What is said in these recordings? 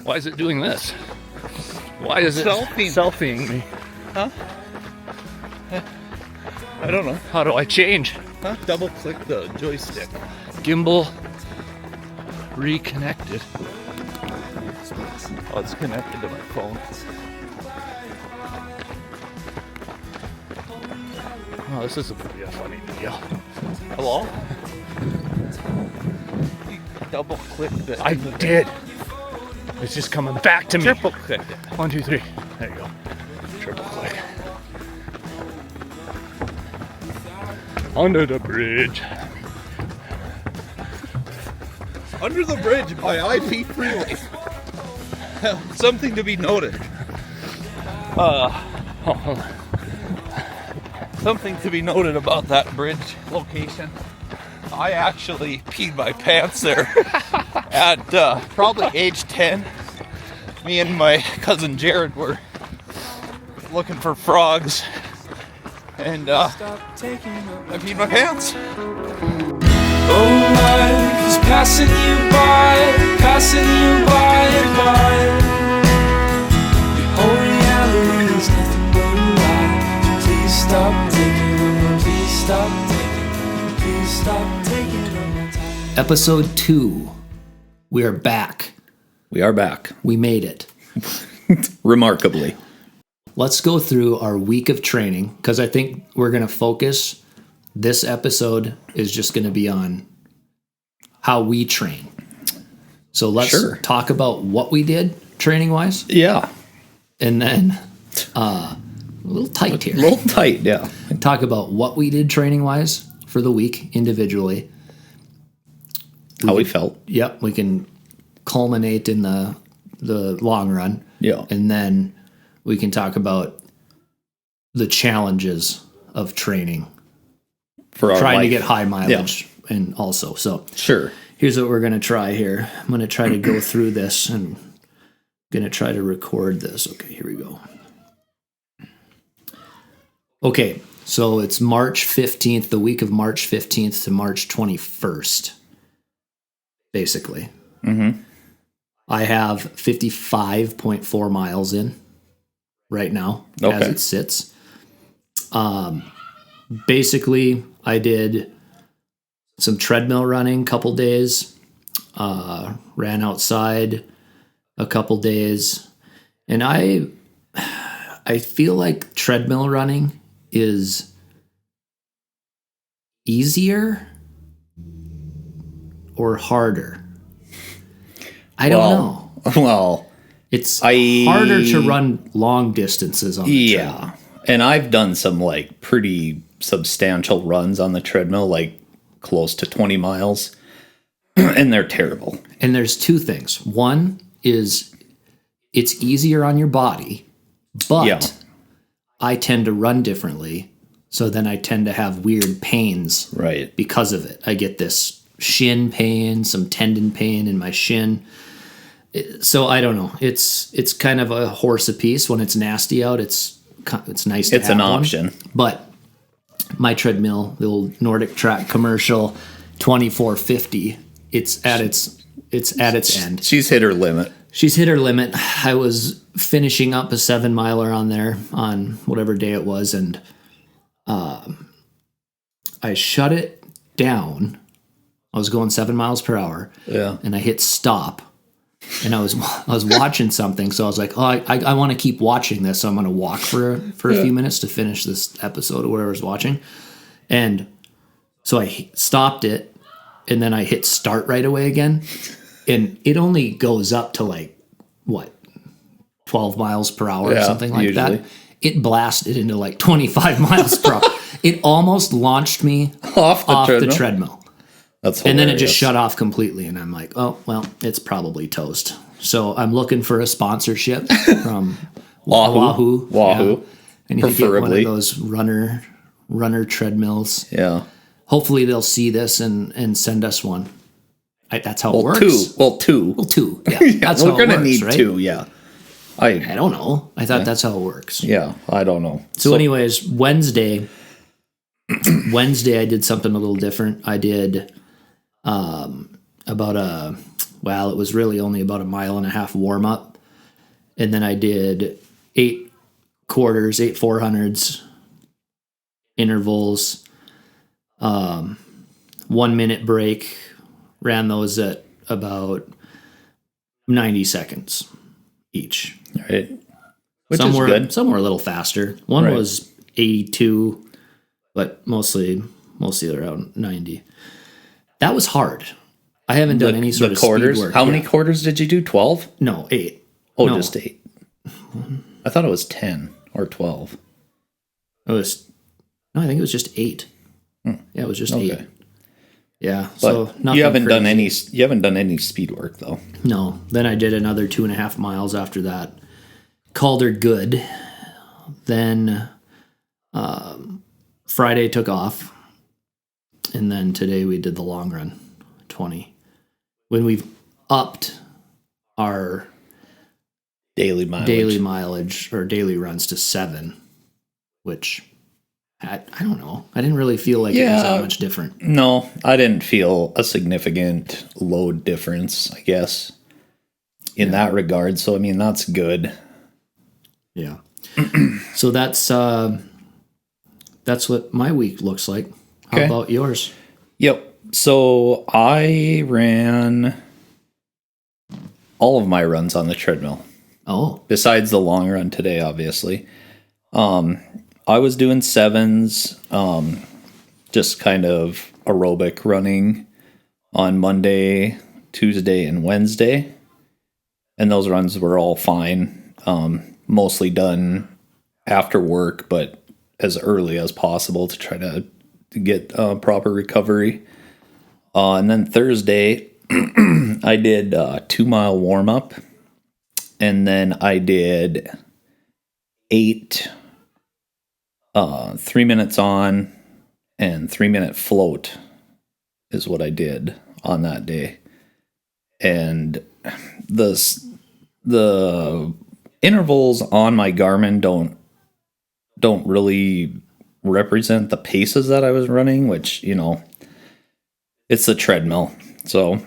Why is it doing this? Why is it selfieing me? Huh? I don't know. How do I change? Huh? Double click the joystick. Gimbal reconnected. Oh, it's connected to my phone. Oh, this is going to be a funny video. Hello? You double click the. I did. It's just coming back to me. Triple click it. 1, 2, 3. There you go. Triple click. Under the bridge. Under the bridge by IP Freeway. Something to be noted. Something to be noted about that bridge location. I actually peed my pants there at probably age 10. Me and my cousin Jared were looking for frogs, and I peed my pants. Oh, life is passing you by, Your whole reality is nothing but a lie. Please stop taking, please stop taking, please stop taking all my time. Episode 2. We are back. We are back. We made it. Remarkably. Let's go through our week of training, because I think we're going to focus. This episode is just going to be on how we train. So let's talk about what we did training-wise. Yeah. And then a little tight here. A little tight, yeah. And talk about what we did training-wise for the week individually. How we felt. Yep, we can culminate in the long run. Yeah. And then we can talk about the challenges of traiing. For our trying life. to get high mileage and also. So sure. Here's what we're going to try here. I'm going to try to go through this and going to try to record this. Okay, here we go. Okay, so it's March 15th, the week of March 15th to March 21st, basically. Mm-hmm. I have 55.4 miles in right now as it sits. Basically, I did some treadmill running a couple days, ran outside a couple days, and I feel like treadmill running is easier or harder. I don't know. Well, it's harder to run long distances on the treadmill. And I've done some like pretty substantial runs on the treadmill, like close to 20 miles, and they're terrible. And there's two things. One is it's easier on your body, but I tend to run differently, so then I tend to have weird pains because of it. I get this shin pain, some tendon pain in my shin. So I don't know. It's kind of a horse apiece. When it's nasty out, it's nice to have an option. One. But my treadmill, the old Nordic Track commercial 2450, it's at its end. She's hit her limit. She's hit her limit. I was finishing up a 7 miler on there on whatever day it was, and I shut it down. I was going 7 miles per hour. Yeah. And I hit stop. And I was watching something, so I was like, oh, I want to keep watching this, so I'm going to walk for a few minutes to finish this episode or whatever I was watching. And so I stopped it, and then I hit start right away again, and it only goes up to like, 12 miles per hour or something like that. It blasted into like 25 miles per hour. It almost launched me off the treadmill. That's hilarious. And then it just shut off completely, and I'm like, oh, well, it's probably toast. So I'm looking for a sponsorship from Wahoo. Yeah. I need to get one of those runner treadmills. Yeah. Hopefully they'll see this and send us one. That's how it works. Two. Yeah, that's how it works, we're going to need right? 2, yeah. I don't know. I thought that's how it works. Yeah, I don't know. So anyways, Wednesday I did something a little different. I did about a well, it was really only about a mile and a half warm up. And then I did 8 quarters, 8 400s, intervals, 1 minute break, ran those at about 90 seconds each. Right. Which Some is were, good. Some were a little faster. One Right. was 82, but mostly around 90. That was hard. I haven't done any sort of quarters. speed work. How many yet. quarters did you do? 12? No, 8. Oh, No. just 8. I thought it was 10 or 12. It was, no, I think it was just 8. Yeah, it was just 8. Okay. Yeah, But so nothing you haven't done crazy. any speed work though. No. Then I did another 2.5 miles after that. Called her good. Then Friday took off. And then today we did the long run, 20. When we've upped our Daily mileage. daily mileage or daily runs to 7, which I don't know. I didn't really feel like it was that much different. No, I didn't feel a significant load difference, I guess, in that regard. So I mean that's good. Yeah. So that's what my week looks like. How Okay. about yours? Yep. So I ran all of my runs on the treadmill. Oh, Besides the long run today, obviously. I was doing 7s, just kind of aerobic running on Monday, Tuesday, and Wednesday. And those runs were all fine. Mostly done after work, but as early as possible to try to get proper recovery. And then Thursday, I did a 2-mile warm up. And then I did 8 3 minutes on and 3-minute float is what I did on that day. And the intervals on my Garmin don't really represent the paces that I was running, which, you know, it's the treadmill. So,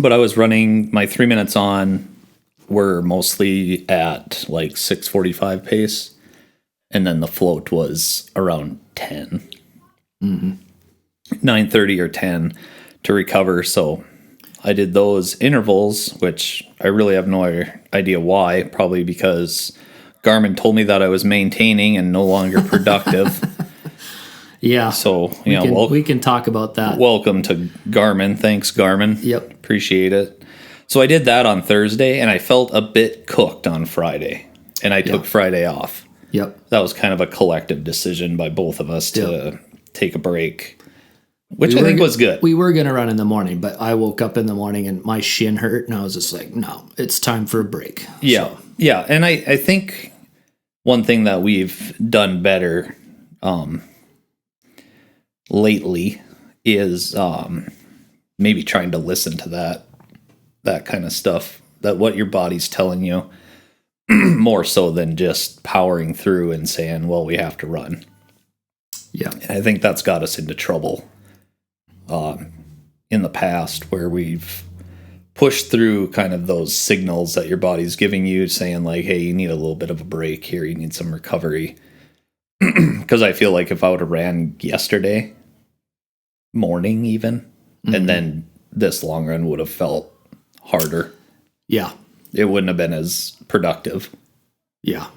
but I was running my 3 minutes on were mostly at like 6:45 pace. And then the float was around 10, 9:30 or 10 to recover. So I did those intervals, which I really have no idea why. Probably because Garmin told me that I was maintaining and no longer productive. yeah. So, we can talk about that. welcome to Garmin. Thanks, Garmin. Yep. Appreciate it. So I did that on Thursday, and I felt a bit cooked on Friday, and I took Friday off. Yep. That was kind of a collective decision by both of us to take a break, which We I were think go- was good. We were going to run in the morning, but I woke up in the morning and my shin hurt, and I was just like, no, it's time for a break. Yeah. So, Yeah. And I think one thing that we've done better lately is maybe trying to listen to that kind of stuff, that what your body's telling you, more so than just powering through and saying, well, we have to run. yeah. And I think that's got us into trouble in the past, where we've pushed through kind of those signals that your body's giving you, saying like, hey, you need a little bit of a break here. You need some recovery. Because I feel like if I would have ran yesterday morning even, and then this long run would have felt harder. Yeah. It wouldn't have been as productive. Yeah.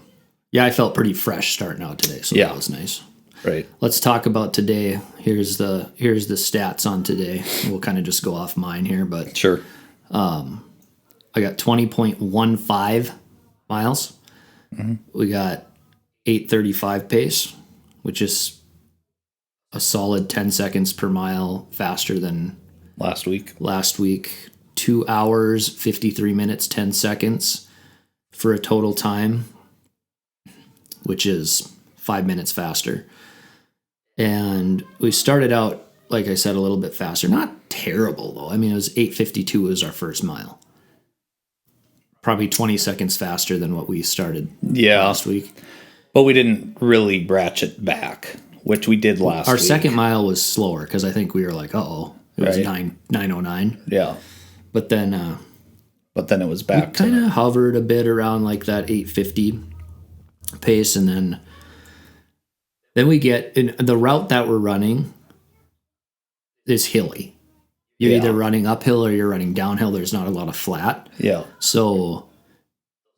Yeah. I felt pretty fresh starting out today. So Yeah. that was nice. Right. Let's talk about today. Here's the stats on today. We'll kind of just go off mine here, but Sure. I got 20.15 miles. We got 8:35 pace, which is a solid 10 seconds per mile faster than Last week. last week. 2 hours, 53 minutes, 10 seconds for a total time, which is 5 minutes faster. And we started out, like I said, a little bit faster. Not terrible, though. I mean, it was 8:52 was our first mile. Probably 20 seconds faster than what we started Yeah. last week. But we didn't really ratchet back, which we did last Our week. second mile was slower because I think we were like, uh-oh. It was Right. 9:09. Yeah. But then it was back kind to of hovered a bit around like that 850 pace, and then we get in the route that we're running is hilly. You're Yeah. either running uphill or you're running downhill. There's not a lot of flat. yeah. So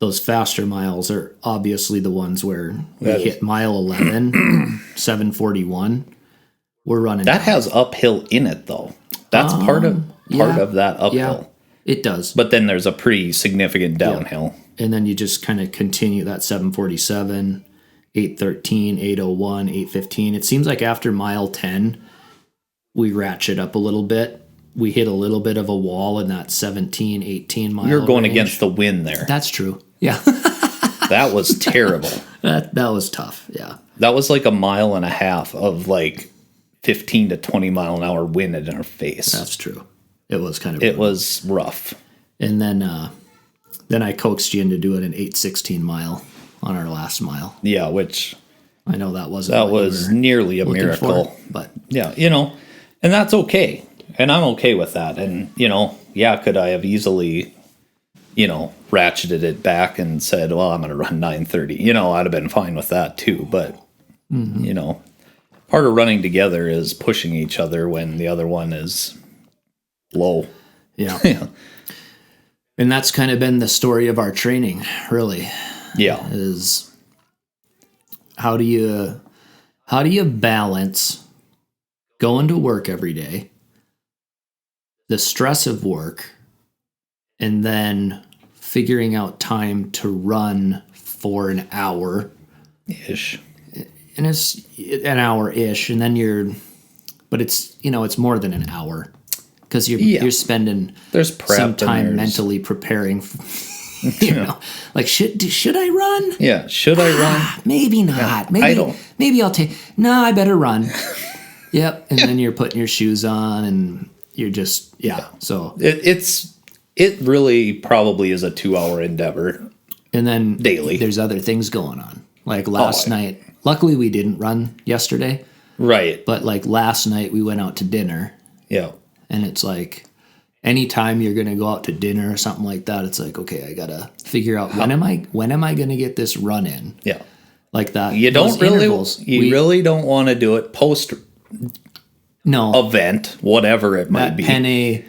those faster miles are obviously the ones where we That is- hit mile 11, 741. We're running That down. has uphill in it though. That's part of yeah. that uphill. Yeah, it does. But then there's a pretty significant downhill. And then you just kind of continue that 747, 813, 801, 815. It seems like after mile 10, we ratchet up a little bit. We hit a little bit of a wall in that 17, 18 mile You're going range. against the wind there. That's true. Yeah. That was terrible. that was tough. Yeah. That was like a mile and a half of like 15 to 20 mile an hour wind in our face. That's true. It was kind of It was rough. And then I coaxed you into doing an 816 mile on our last mile. Yeah, which I know that wasn't that what you was were nearly a looking miracle. for, but Yeah, and that's okay. And I'm okay with that. And, could I have easily, ratcheted it back and said, well, I'm going to run 930. I'd have been fine with that too. But, part of running together is pushing each other when the other one is low. yeah. Yeah. And that's kind of been the story of our training, really, Yeah. is how do you balance going to work every day, the stress of work, and then figuring out time to run for an hour. Ish. And it's an hour-ish, and then but it's more than an hour, because you're spending There's prep some and time there's- mentally preparing. Like should I run? Yeah. Should I run? Maybe not. I don't. Maybe I'll take. No, I better run. Yep. And then you're putting your shoes on, and you're just So It really probably is a 2-hour endeavor. and then Daily. there's other things going on. Like last night. Luckily, we didn't run yesterday, Right. but like last night we went out to dinner. Yeah. And it's like, anytime you're going to go out to dinner or something like that, it's like, okay, I got to figure out when am I going to get this run in? Yeah. Like that. You those don't really, intervals, you really don't want to do it post no, event, whatever it might that be. penne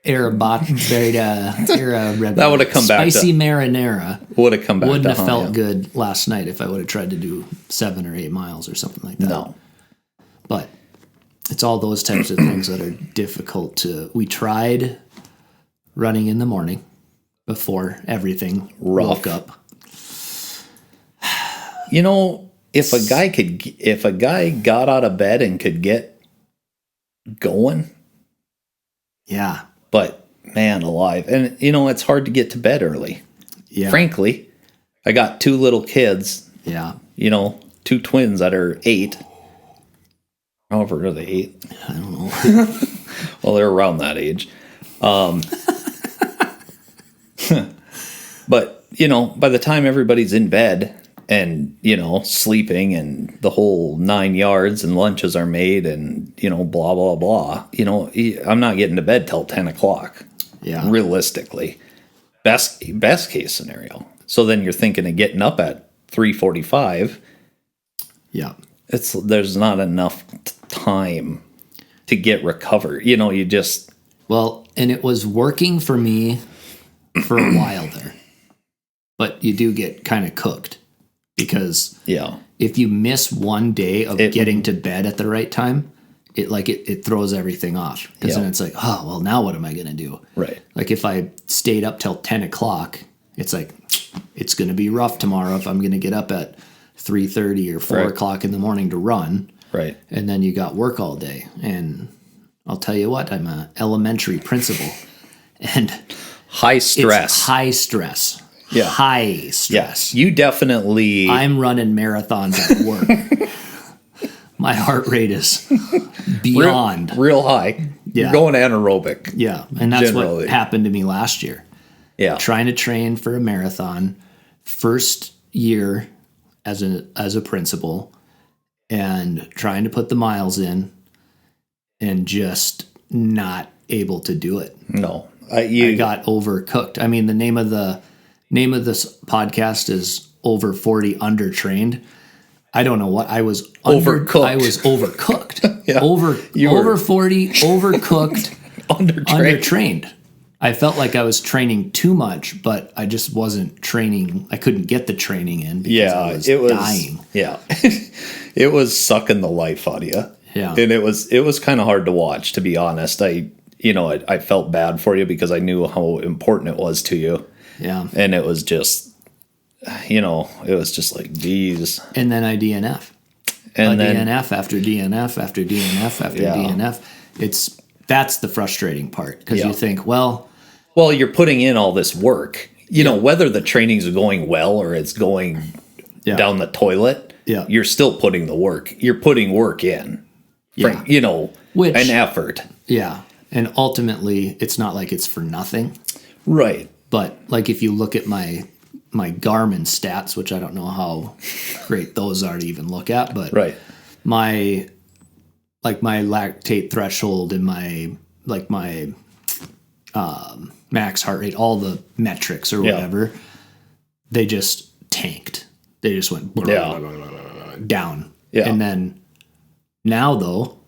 arrabbiata, That would've come back to- spicy marinara. Would have come back Wouldn't to have haunt felt you. good last night if I would have tried to do 7 or 8 miles or something like that. No. But it's all those types of things that are difficult to. We tried running in the morning before everything woke up. If a guy got out of bed and could get going, Yeah. but man alive. And it's hard to get to bed early. Yeah. Frankly, I got 2 little kids, Yeah. 2 twins that are 8. However, are they 8? I don't know. Well, they're around that age. But, by the time everybody's in bed and, sleeping and the whole 9 yards and lunches are made and, blah, blah, blah, I'm not getting to bed till 10 o'clock. Yeah. Realistically. Best case scenario. So then you're thinking of getting up at 3:45. Yeah. There's not enough time to get recovered. You just... Well, and it was working for me for a while there. But you do get kind of cooked, because Yeah. if you miss one day of It- getting to bed at the right time, it throws everything off. Because then Yeah. it's like, oh, well, now what am I going to do? Right. Like if I stayed up till 10 o'clock, it's like, it's going to be rough tomorrow if I'm going to get up at 3:30 or 4 Right. o'clock in the morning to run. Right. And then you got work all day. And I'll tell you what, I'm an elementary principal. And High stress. it's high stress. Yeah. High stress. Yes. You definitely... I'm running marathons at work. My heart rate is beyond. real high. Yeah. You're going anaerobic. Yeah. And that's Generally. what happened to me last year. Yeah. Trying to train for a marathon, first year as a principal, and trying to put the miles in and just not able to do it. No. You got overcooked. I mean, the name of this podcast is Over 40 Undertrained. I don't know what I was Overcooked. I was overcooked. Yeah. Over You were- over 40, overcooked, undertrained. undertrained. I felt like I was training too much, but I just wasn't training. I couldn't get the training in because I was it was dying. Yeah, it was sucking the life out of you. Yeah. and it was kind of hard to watch, to be honest. I felt bad for you because I knew how important it was to you, Yeah. and it was just, it was just like, geez. And then I DNF. And then DNF after DNF after DNF after Yeah. DNF. That's the frustrating part because Yeah. you think, well, you're putting in all this work. Whether the training's going well or it's going Yeah. down the toilet, Yeah. you're still putting the work. You're putting work in. Yeah. An effort. yeah. And ultimately, it's not like it's for nothing. Right. But like if you look at my Garmin stats, which I don't know how great those are to even look at, but Right. my lactate threshold and my max heart rate, all the metrics or Yeah. whatever, they just tanked. They just went down. Yeah. And then now though,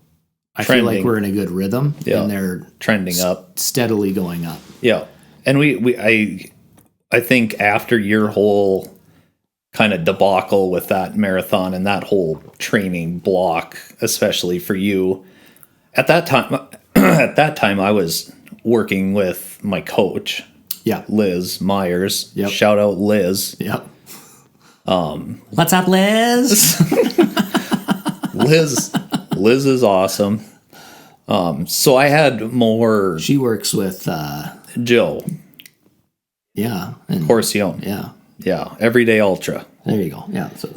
I feel like Trending. we're in a good rhythm Yeah. and they're Trending up. steadily going up. Yeah. And I think after your whole kind of debacle with that marathon and that whole training block, especially for you, at that time I was working with my coach, Yeah. Liz Myers. Yep. Shout out Liz. Yep. What's up, Liz? Liz is awesome. So I had more She works with Jill and Corcione. yeah. Yeah. Everyday Ultra. There you go. Yeah. So,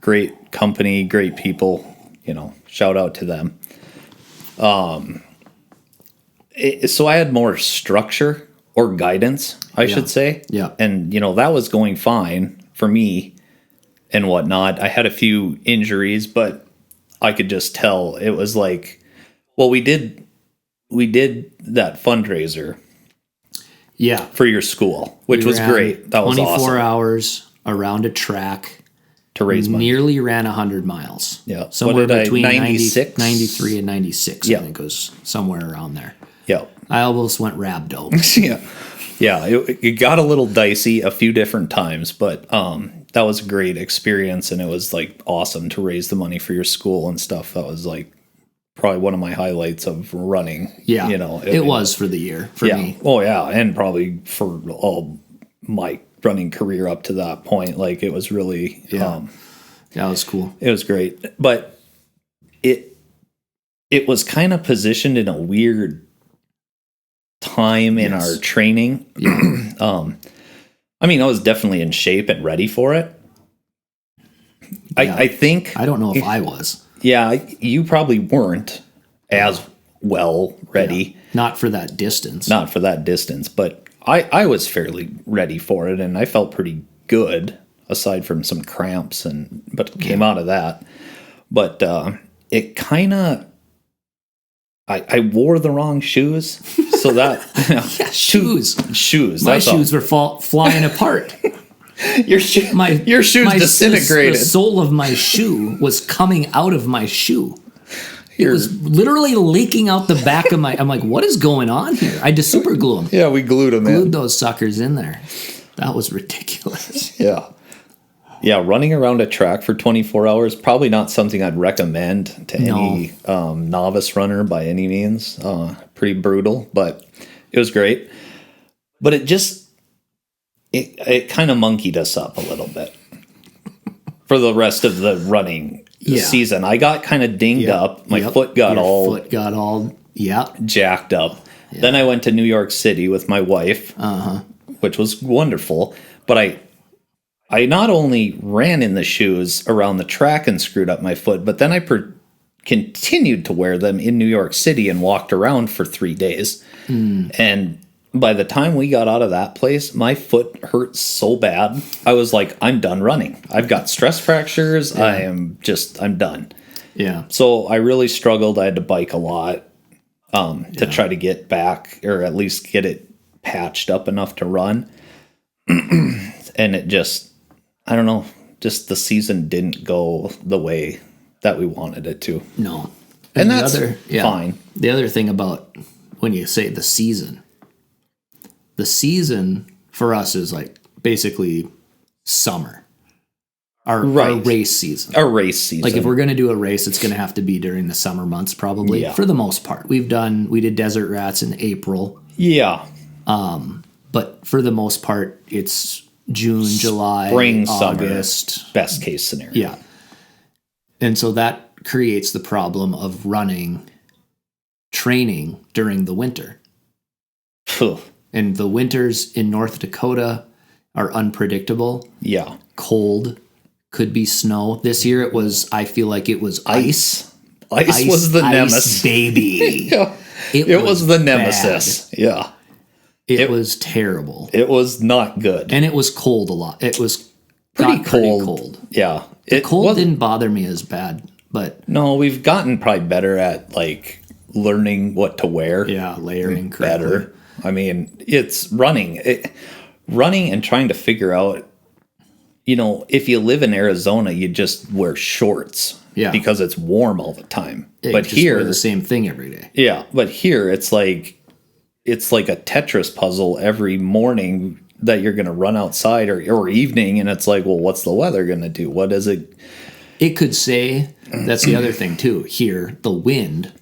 Great company, great people, shout out to them. So I had more structure or guidance, I should say. Yeah. And, that was going fine for me and whatnot. I had a few injuries, but I could just tell it was like, well, we did that fundraiser yeah. for your school, which We was ran great. That was 24 awesome hours around a track. to raise money. Nearly ran 100 miles. Yeah. Somewhere What did I- between 96? 93 and 96, Yeah. I think it was somewhere around there. Yeah. I almost went rhabdo. Yeah. Yeah, it got a little dicey a few different times, but that was a great experience, and it was like awesome to raise the money for your school and stuff. That was like probably one of my highlights of running. Yeah. It was for the year for yeah. me. Oh yeah, and probably for all my running career up to that point. Like it was really That was cool. it was great. But it was kind of positioned in a weird time in our training. I mean, I was definitely in shape and ready for it. Yeah. I think, I don't know if I was. yeah, you probably weren't as well ready, Not for that distance. not for that distance, but I was fairly ready for it, and I felt pretty good, aside from some cramps, but came out of that. But it kind of, I wore the wrong shoes, so that Shoes. shoes. My that's all. shoes were flying apart. Your shoes disintegrated. The sole of my shoe was coming out of my shoe. It Your- was literally leaking out the back of my. I'm like, what is going on here? I just super glue them. Yeah, we glued them Glued in. those suckers in there. That was ridiculous. Yeah. Yeah, running around a track for 24 hours, probably not something I'd recommend to any novice runner by any means. Pretty brutal, but it was great. But it kind of monkeyed us up a little bit for the rest of the running season. I got kind of dinged up. My foot got all jacked up. Yeah. Then I went to New York City with my wife, which was wonderful. But I not only ran in the shoes around the track and screwed up my foot, but then I continued to wear them in New York City and walked around for 3 days. And by the time we got out of that place, my foot hurt so bad. I was like, I'm done running. I've got stress fractures. Yeah. I'm done. Yeah. So I really struggled. I had to bike a lot to try to get back, or at least get it patched up enough to run. And it just, I don't know, just the season didn't go the way that we wanted it to. No. And the that's fine. The other thing about when you say the season for us is like basically summer. Our race season. Our race season. Like if we're going to do a race, it's going to have to be during the summer months probably, for the most part. We did Desert Rats in April. Yeah. But for the most part, it's June, July, Spring, August. summer, best case scenario. Yeah. And so that creates the problem of running training during the winter. Phew. And the winters in North Dakota are unpredictable. Yeah. Cold, could be snow. This year I feel like it was ice. Ice was the ice, nemesis. Baby. Yeah. It was the nemesis. Bad. Yeah. It was terrible. It was not good. And it was cold a lot. It was Pretty pretty cold. cold. Yeah. The cold didn't bother me as bad, but No, we've gotten probably better at like learning what to wear. yeah, layering correctly. Better. I mean, it's running and trying to figure out, if you live in Arizona, you just wear shorts. Yeah. Because it's warm all the time. Yeah, but you just here, wear the same thing every day. yeah, but here it's like a Tetris puzzle every morning that you're going to run outside or evening, and it's like, well, what's the weather going to do? What is it? It could say, that's the other thing too. Here, the wind,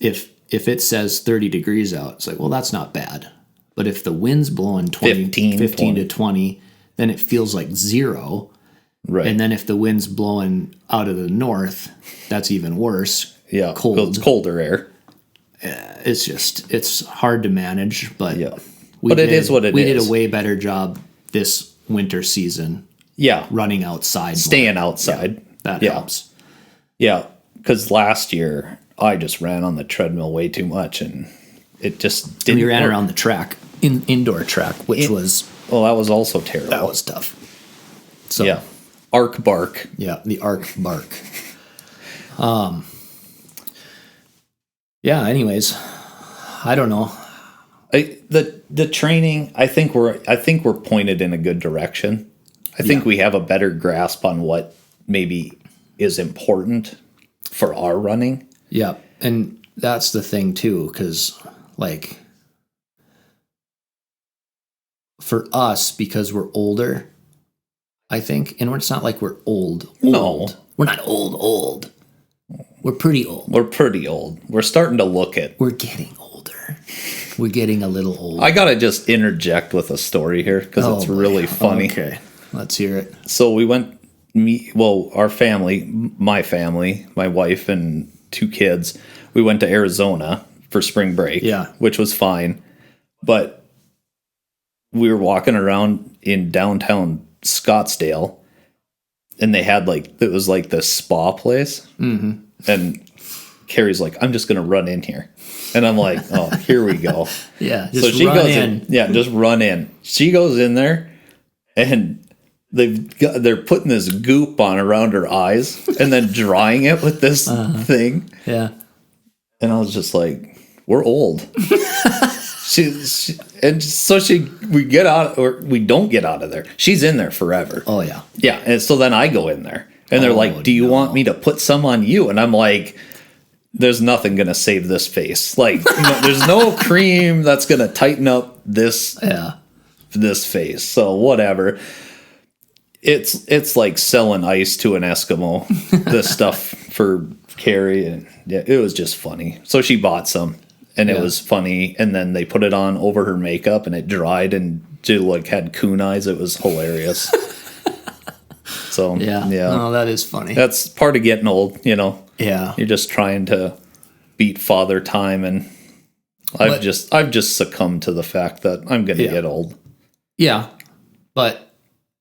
if it says 30 degrees out, it's like, well, that's not bad. But if the wind's blowing 15 to 20, then it feels like 0. Right. And then if the wind's blowing out of the north, that's even worse. Yeah. Cold. It's colder air. It's hard to manage, but Yeah. But it is what it is. We did a way better job this winter season Yeah. running outside. Staying outside. That Yeah. helps. Yeah. Because last year I just ran on the treadmill way too much, and it just didn't. We ran work. around the track, indoor track, which was Well, that was also terrible. that was tough. So Yeah. Arc bark. yeah, the arc bark. Yeah. Anyways, I don't know. The training, I think we're pointed in a good direction. I think we have a better grasp on what maybe is important for our running. Yeah, and that's the thing too, because like for us, because we're older, I think, and it's not like we're old. No. We're not old. We're pretty old. We're pretty old. We're starting to look at. We're getting older. We're getting a little older. I gotta just interject with a story here because it's really funny. Okay, let's hear it. So we went. Our family, my wife and 2 kids, we went to Arizona for spring break. Yeah. Which was fine, but we were walking around in downtown Scottsdale, and they had it was like this spa place. Mm-hmm. And Carrie's like, I'm just going to run in here. And I'm like, oh, here we go. Yeah, So she goes in. Yeah, just run in. She goes in there, and they're putting this goop on around her eyes and then drying it with this thing. Yeah. And I was just like, we're old. We get out, or we don't get out of there. She's in there forever. Oh yeah. Yeah. And so then I go in there, and they're like, do you want me to put some on you? And I'm like, there's nothing going to save this face. There's no cream that's going to tighten up this face. So whatever. It's like selling ice to an Eskimo, this stuff for Carrie. And yeah, it was just funny. So she bought some, and it was funny. And then they put it on over her makeup, and it dried, and she had coon eyes. It was hilarious. So Yeah. Oh, that is funny. that's part of getting old, Yeah. You're just trying to beat father time, and I've just succumbed to the fact that I'm going to get old. Yeah. But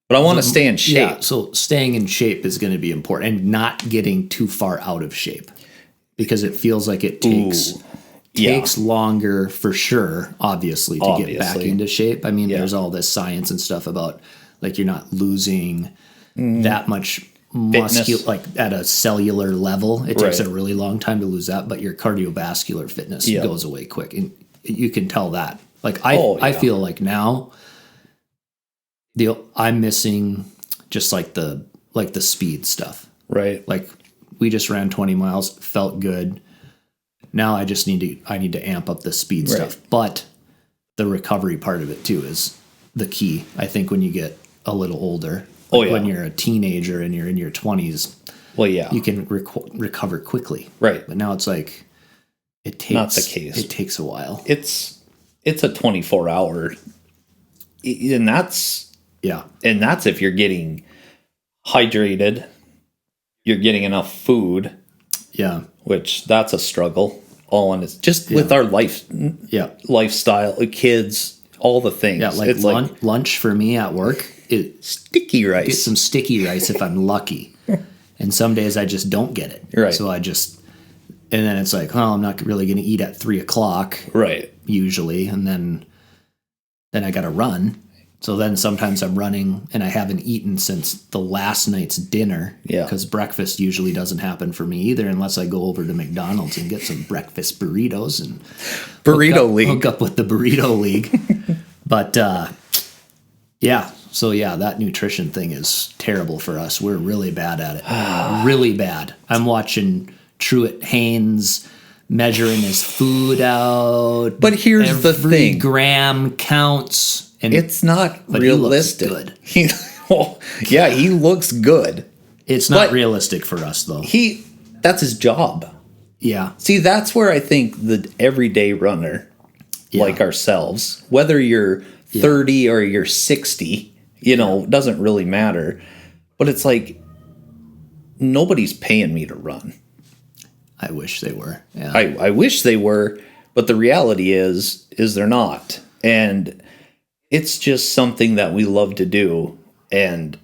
I want to stay in shape. yeah, so staying in shape is going to be important, and not getting too far out of shape, because it feels like it takes longer for sure, obviously, to get back into shape. I mean, there's all this science and stuff about you're not losing that much muscle, at a cellular level. It takes a really long time to lose that, but your cardiovascular fitness goes away quick, and you can tell that Like Oh, I yeah. feel like now I'm missing just like the speed stuff. Right. Like we just ran 20 miles, felt good. Now I just need to amp up the speed Right. stuff. But the recovery part of it too is the key. I think when you get a little older, Oh, like yeah. when you're a teenager and you're in your 20s, Well, yeah. you can recover quickly. Right. But now it's like it takes Not the case. It takes a while. It's a 24-hour, and that's Yeah. if you're getting hydrated, you're getting enough food, Yeah. which that's a struggle. All in it's just with our Yeah. lifestyle, kids, all the things. Yeah. Like it's lunch for me at work, sticky get rice. some sticky rice if I'm lucky. And some days I just don't get it. Right. So and then it's like, oh, I'm not really going to eat at 3:00 Right. usually. And then I got to run. So then sometimes I'm running and I haven't eaten since the last night's dinner. Yeah. Because breakfast usually doesn't happen for me either unless I go over to McDonald's and get some breakfast burritos and hook up with the burrito league. But yeah. So yeah, that nutrition thing is terrible for us. We're really bad at it. Really bad. I'm watching Truett Haynes measuring his food out. But here's the Every thing. gram counts. And It's not But he looks realistic. good. He looks good. it's not but- realistic for us though. That's his job. Yeah. See, that's where I think the everyday runner, like ourselves, whether you're 30 or you're 60, doesn't really matter. But it's like nobody's paying me to run. I wish they were. Yeah. I wish they were, but the reality is they're not. And it's just something that we love to do, and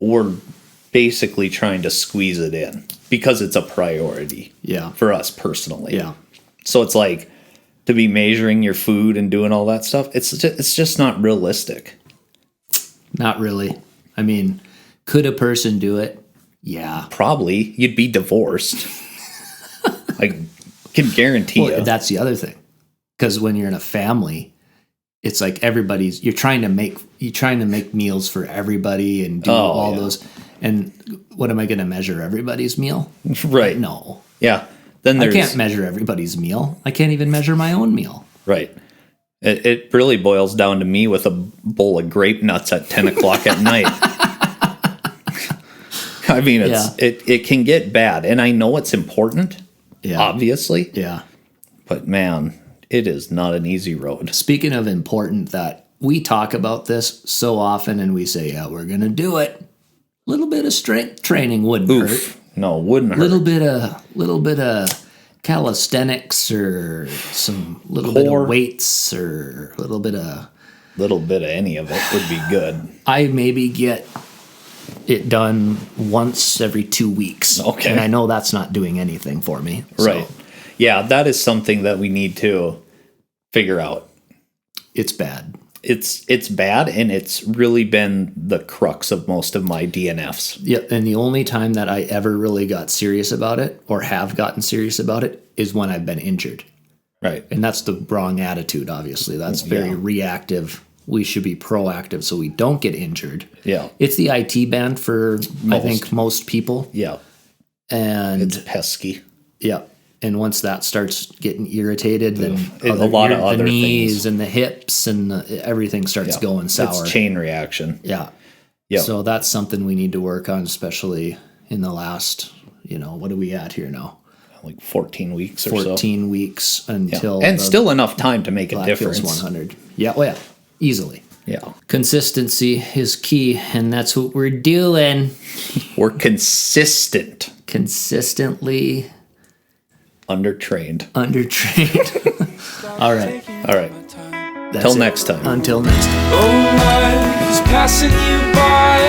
we're basically trying to squeeze it in because it's a priority Yeah. for us personally. Yeah. So it's like to be measuring your food and doing all that stuff, it's just not realistic. Not really. I mean, could a person do it? Yeah. Probably you'd be divorced. I can guarantee Well, you. that's the other thing. Because when you're in a family, it's like you're trying to make meals for everybody and do all those. And what am I going to measure everybody's meal? Right. No. Yeah. Then I there's can't measure everybody's meal. I can't even measure my own meal. right. It really boils down to me with a bowl of grape nuts at 10 o'clock at night. I mean, it can get bad, and I know it's important, obviously. Yeah. But man, it is not an easy road. Speaking of important, that we talk about this so often and we say, yeah, we're going to do it. A little bit of strength training wouldn't hurt. Oof. No, wouldn't hurt. Little bit of calisthenics or some little bit Core. of weights or a little bit of. Little bit of any of it would be good. I maybe get it done once every 2 weeks. Okay. And I know that's not doing anything for me. So Right. Yeah, that is something that we need to figure out. it's bad. It's bad, and it's really been the crux of most of my DNFs. Yeah, and the only time that I ever really got serious about it or have gotten serious about it is when I've been injured. Right. And that's the wrong attitude, obviously. That's very reactive. We should be proactive so we don't get injured. Yeah. It's the IT band for, I think, most people. Yeah. And It's pesky. yeah. And once that starts getting irritated, then A lot of other the knees things. and the hips and everything starts going sour. It's chain reaction. Yeah. Yeah. So that's something we need to work on, especially in the last, what are we at here now? Like 14 weeks or so. 14 weeks until And the still enough time to make a Black Hills difference. 100. Yeah. Oh, yeah. Easily. Yeah. Consistency is key, and that's what we're doing. We're consistent. Consistently Undertrained. undertrained. All right. All right. That's Till it. next time. Until next time. Oh, life's passing you by,